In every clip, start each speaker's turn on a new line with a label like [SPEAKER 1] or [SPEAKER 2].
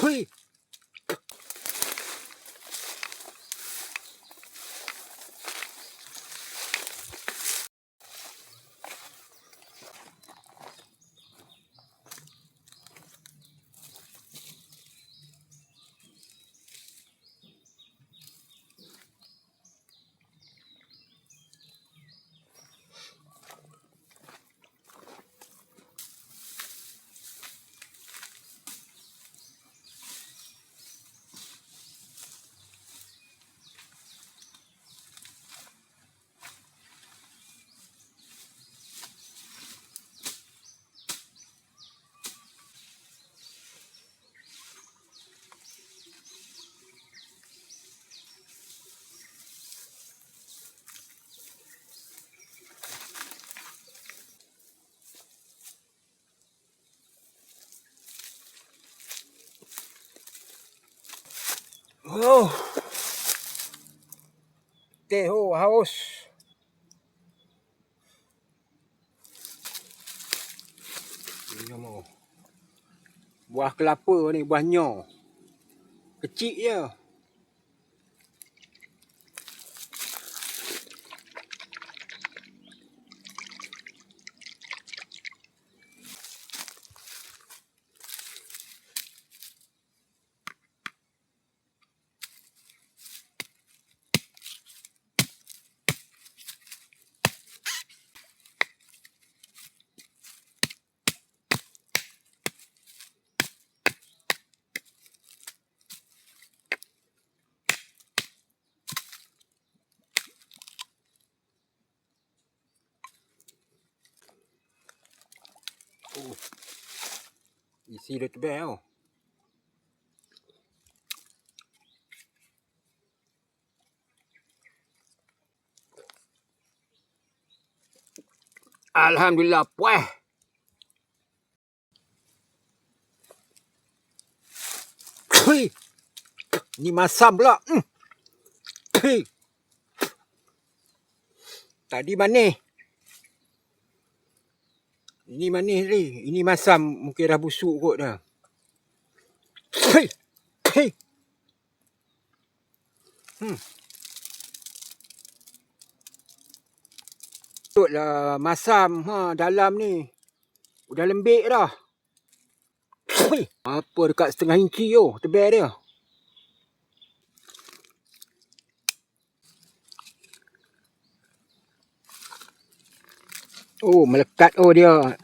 [SPEAKER 1] Hui. Oh. Teh haus. Ini mau. Buah kelapa ni, buah nyo. Kecil je. Oh. Isi dia tebal tau. Alhamdulillah puas. Hui. Ni masam pula. Hui. Tadi manis. Ini manis ni. Ini masam. Mungkin dah busuk kot dah. Hui. Hui. Lah masam dalam ni. Udah lembik dah. Hui. Apa dekat setengah inci tu. Tebal dia. Oh, melekat. Oh, dia.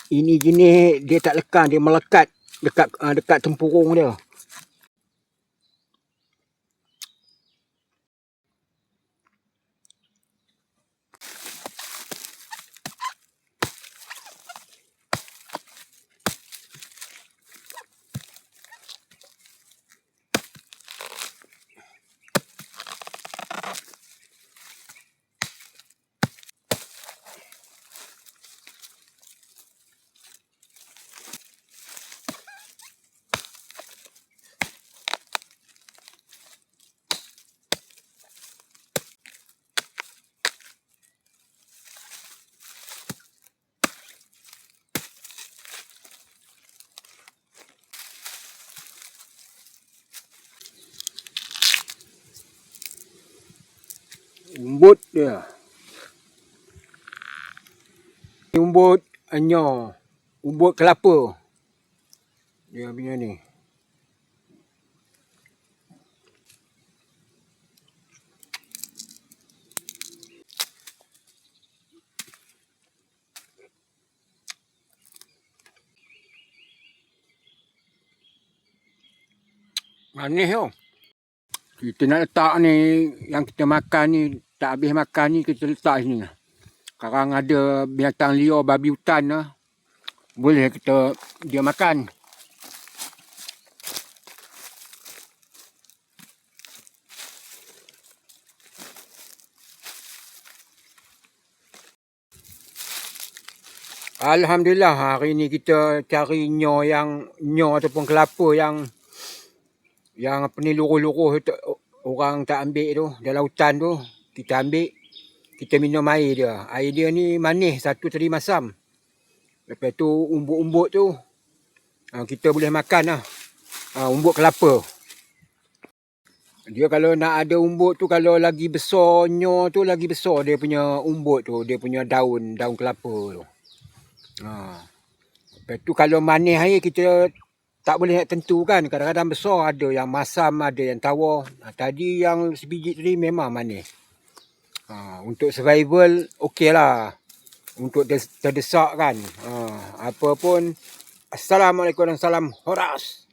[SPEAKER 1] Ini jenis dia tak lekan. Dia melekat dekat tempurung dia. Umbut dia. Umbut anyo. Umbut kelapa. Dia punya ni. Manis tau. Kita nak letak ni, yang kita makan ni, tak habis makan ni, kita letak sini. Sekarang ada binatang liar, babi hutan lah. Boleh dia makan. Alhamdulillah, hari ni kita cari nyo ataupun kelapa yang apa ni luruh-luruh orang tak ambil tu, dalam hutan tu. Kita ambil, kita minum air dia. Air dia ni manis, satu tadi masam. Lepas tu umbut-umbut tu kita boleh makan lah. umbut kelapa. Dia kalau nak ada umbut tu, kalau lagi besar nyo tu, lagi besar dia punya umbut tu, dia punya daun kelapa tu. Lepas tu kalau manis air kita tak boleh nak tentukan. Kadang-kadang besar, ada yang masam, ada yang tawar. Tadi yang sebiji tadi memang manis. Untuk survival okey lah. Untuk terdesak kan. Apa pun. Assalamualaikum dan salam horas.